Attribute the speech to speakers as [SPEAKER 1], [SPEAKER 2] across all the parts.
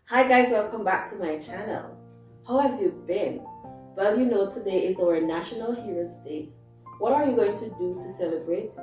[SPEAKER 1] Hi guys, welcome back to my channel. How have you been? Well, today is our National Heroes Day. What are you going to do to celebrate it?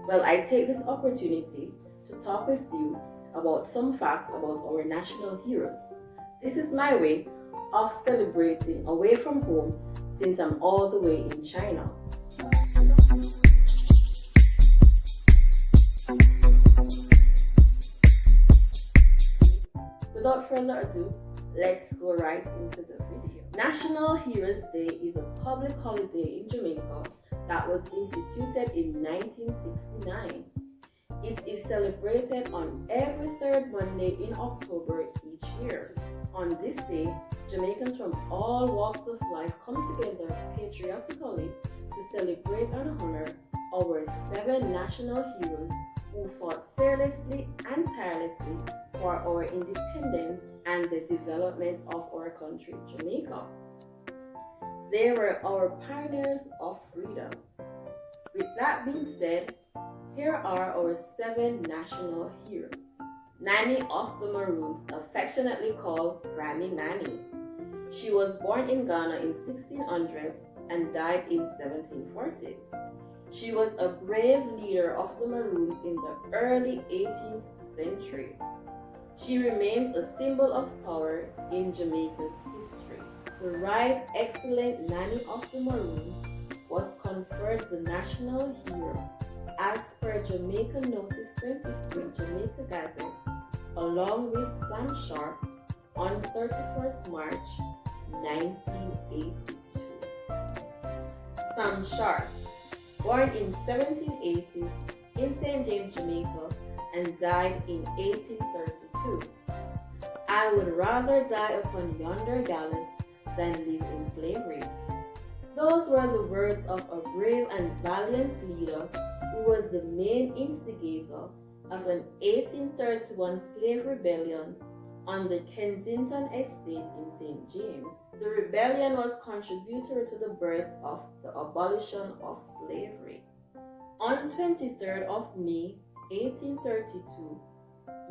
[SPEAKER 1] Well, I take this opportunity to talk with you about some facts about our national heroes. This is my way of celebrating away from home since I'm all the way in China. Without further ado, let's go right into the video. National Heroes Day is a public holiday in Jamaica that was instituted in 1969. It is celebrated on every third Monday in October each year. On this day, Jamaicans from all walks of life come together patriotically to celebrate and honor our 7 national heroes who fought fearlessly and tirelessly for our independence and the development of our country, Jamaica. They were our pioneers of freedom. With that being said, here are our 7 national heroes. Nanny of the Maroons, affectionately called Granny Nanny. She was born in Ghana in 1600s and died in 1740s. She was a brave leader of the Maroons in the early 18th century. She remains a symbol of power in Jamaica's history. The Right Excellent Nanny of the Maroons was conferred the national hero as per Jamaica Notice 23 Jamaica Gazette, along with Sam Sharpe, on 31st March 1982. Sam Sharpe, born in 1780 in St. James, Jamaica, and died in 1832. I would rather die upon yonder gallows than live in slavery. Those were the words of a brave and valiant leader who was the main instigator of an 1831 slave rebellion on the Kensington estate in St. James. The rebellion was contributory to the birth of the abolition of slavery. On 23rd of May 1832,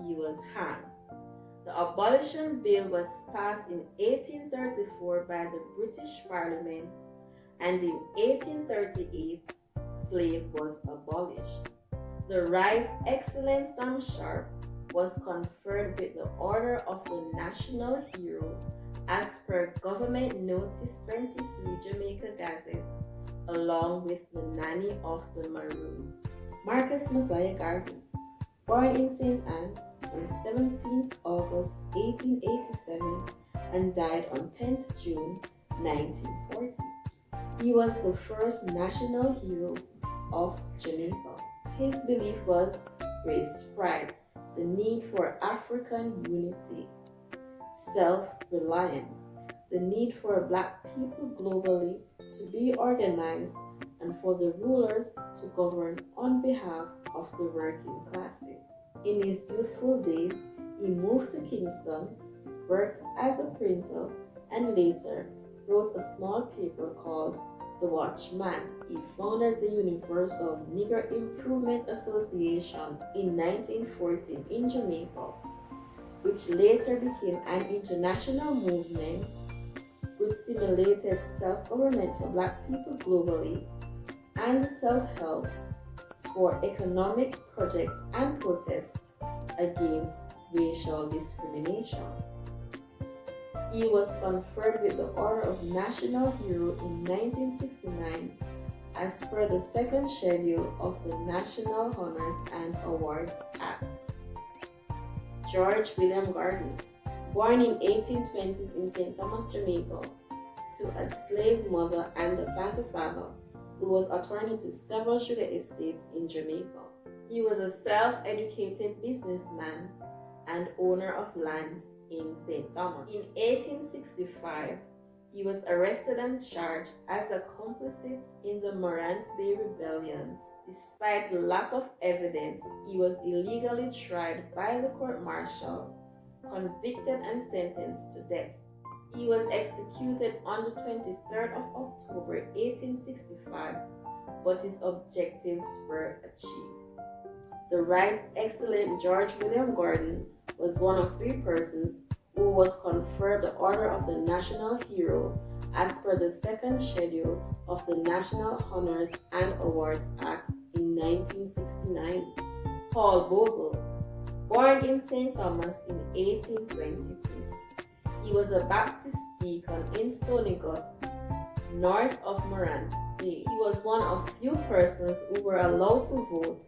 [SPEAKER 1] he was hanged. The abolition bill was passed in 1834 by the British Parliament, and in 1838, slave was abolished. The Right Excellent Sam Sharpe was conferred with the Order of the National Hero as per Government Notice 23 Jamaica Gazette, along with the Nanny of the Maroons. Mosiah Garvey, born in St. Anne on 17th August 1887 and died on 10th June 1940. He was the first national hero of Jamaica. His belief was race pride, the need for African unity, self-reliance, the need for Black people globally to be organized, and for the rulers to govern on behalf of the working classes. In his youthful days, he moved to Kingston, worked as a printer, and later wrote a small paper called The Watchman. He founded the Universal Negro Improvement Association in 1914 in Jamaica, which later became an international movement which stimulated self-government for Black people globally and self-help for economic projects and protests against racial discrimination. He was conferred with the Order of National Hero in 1969 as per the second schedule of the National Honors and Awards Act. George William Gordon, born in 1820s in St. Thomas, Jamaica, to a slave mother and a planter father who was attorney to several sugar estates in Jamaica. He was a self-educated businessman and owner of lands in St. Thomas. In 1865, he was arrested and charged as a complicit in the Morants Bay Rebellion. Despite the lack of evidence, he was illegally tried by the court-martial, convicted and sentenced to death. He was executed on the 23rd of October 1865, but his objectives were achieved. The Right Excellent George William Gordon was one of 3 persons who was conferred the Order of the National Hero as per the second schedule of the National Honors and Awards Act in 1969. Paul Bogle, born in St. Thomas in 1822. He was a Baptist deacon in Stonygut, north of Morant Bay. He was one of few persons who were allowed to vote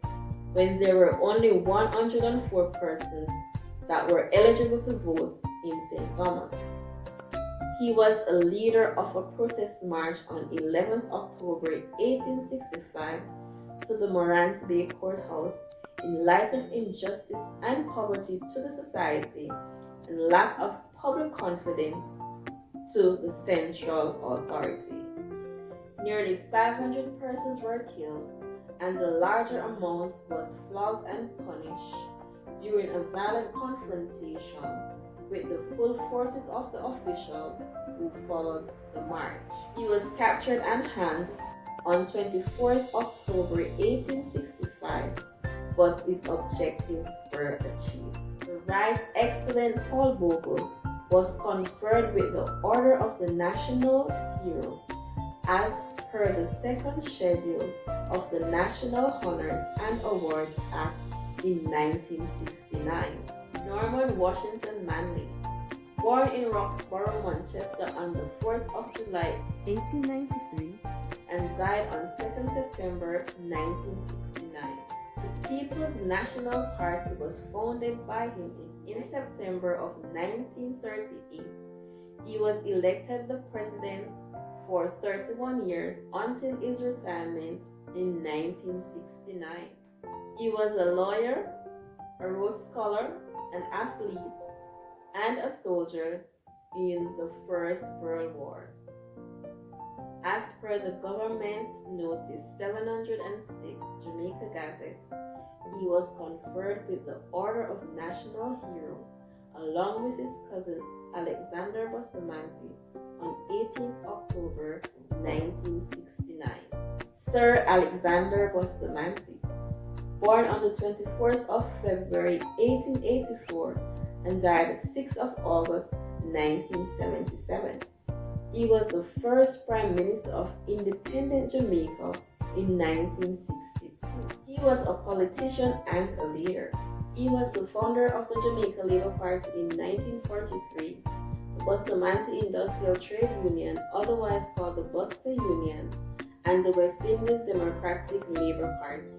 [SPEAKER 1] when there were only 104 persons that were eligible to vote in St. Thomas. He was a leader of a protest march on 11th October 1865 to the Morant Bay Courthouse in light of injustice and poverty to the society and lack of public confidence to the central authority. Nearly 500 persons were killed, and the larger amount was flogged and punished during a violent confrontation with the full forces of the official who followed the march. He was captured and hanged on 24th October 1865, but his objectives were achieved. The Right Excellent Paul Bogle was conferred with the Order of the National Hero as per the second schedule of the National Honors and Awards Act in 1969. Norman Washington Manley, born in Roxborough, Manchester on the 4th of July 1893 and died on 2nd September 1969. The People's National Party was founded by him in September of 1938. He was elected the president for 31 years until his retirement in 1969. He was a lawyer, a Rhodes Scholar, an athlete, and a soldier in the First World War. As per the government notice 706 Jamaica Gazette, he was conferred with the Order of National Hero along with his cousin Alexander Bustamante on 18th October 1969. Sir Alexander Bustamante, born on the 24th of February 1884 and died 6th of August 1977. He was the first Prime Minister of independent Jamaica in 1962. He was a politician and a leader. He was the founder of the Jamaica Labour Party in 1943, the Bustamante Industrial Trade Union, otherwise called the Buster Union, and the West Indies Democratic Labour Party.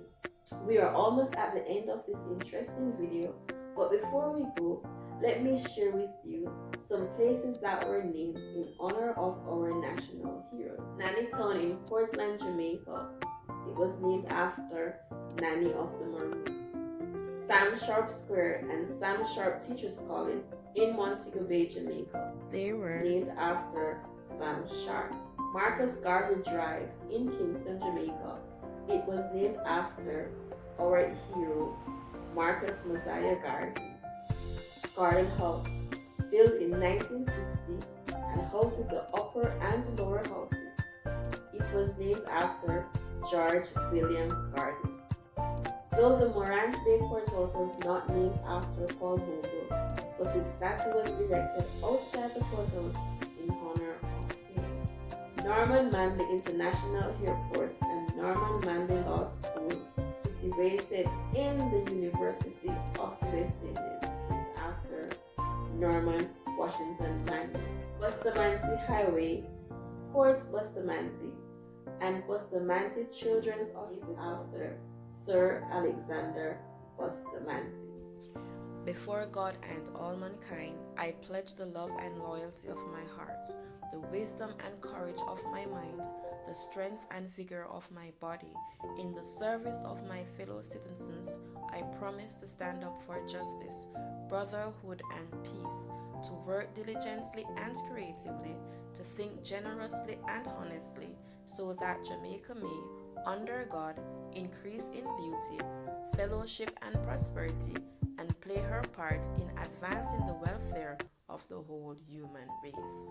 [SPEAKER 1] We are almost at the end of this interesting video, but before we go, let me share with you some places that were named in honor of our national hero. Nanny Town in Portland, Jamaica. It was named after Nanny of the Maroon. Sam Sharpe Square and Sam Sharpe Teachers College in Montego Bay, Jamaica. They were named after Sam Sharpe. Marcus Garvey Drive in Kingston, Jamaica. It was named after our hero, Marcus Mosiah Garvey. Garden House, built in 1960 and houses the upper and lower houses. It was named after George William Garden. Though the Morant Bay Courthouse was not named after Paul Bogle, but his statue was erected outside the courthouse in honor of him. Norman Manley International Airport and Norman Manley Law School, situated in the University of the West Indies, after Norman Washington Manley. Bustamante Highway, Port Bustamante, and Bustamante Children's Hospital after Sir Alexander Bustamante.
[SPEAKER 2] Before God and all mankind, I pledge the love and loyalty of my heart, the wisdom and courage of my mind, the strength and vigor of my body. In the service of my fellow citizens, I promise to stand up for justice, brotherhood, and peace, to work diligently and creatively, to think generously and honestly, so that Jamaica may, under God, increase in beauty, fellowship, and prosperity, and play her part in advancing the welfare of the whole human race.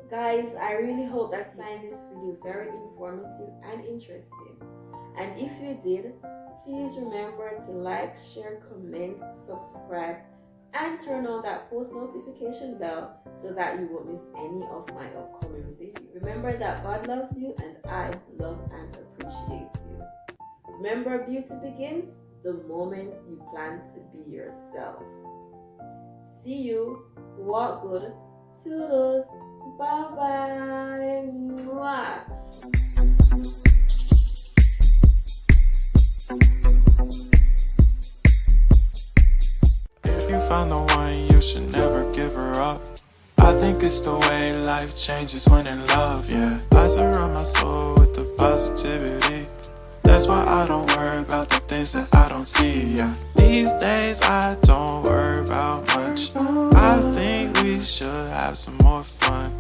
[SPEAKER 1] Guys, I really hope that you find this video very informative and interesting. And if you did, please remember to like, share, comment, subscribe, and turn on that post notification bell so that you won't miss any of my upcoming videos. Remember that God loves you and I love and appreciate you. Remember, beauty begins the moment you plan to be yourself. See you. Walk good. Toodles. Bye-bye. Mwah.
[SPEAKER 3] If you found the one, you should never give her up. I think it's the way life changes when in love, yeah. I surround my soul with the positivity. That's why I don't worry about the things that I don't see, yeah. These days I don't worry about much. I think we should have some more fun.